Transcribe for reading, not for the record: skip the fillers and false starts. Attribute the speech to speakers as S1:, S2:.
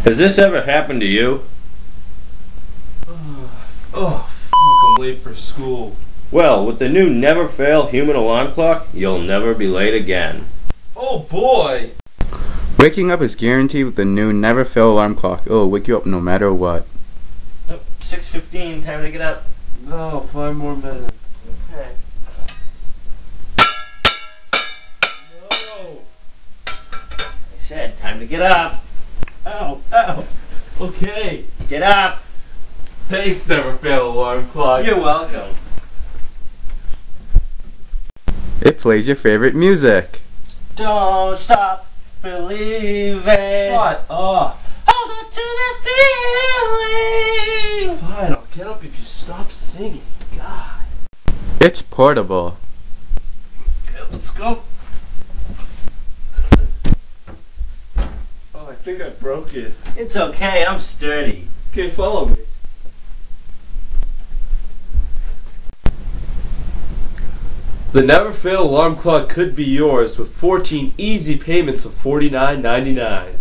S1: Has this ever happened to you?
S2: Oh, fuck, I'm late for school.
S1: Well, with the new Never Fail human alarm clock, you'll never be late again.
S2: Oh boy!
S3: Waking up is guaranteed with the new Never Fail alarm clock. It'll wake you up no matter what.
S1: 6:15, time to get up.
S2: No, 5 more minutes.
S1: Okay.
S2: No!
S1: I said, time to get up.
S2: Ow, ow! Okay.
S1: Get up.
S2: Thanks, Never Fail alarm clock.
S1: You're welcome.
S3: It plays your favorite music.
S1: Don't stop believing.
S2: Shut up!
S1: Hold on to the feeling.
S2: Fine, I'll get up if you stop singing. God.
S3: It's portable.
S2: Okay, let's go. Oh, I think I broke it.
S1: It's okay, I'm sturdy.
S2: Okay, follow me. The Never Fail alarm clock could be yours with 14 easy payments of $49.99.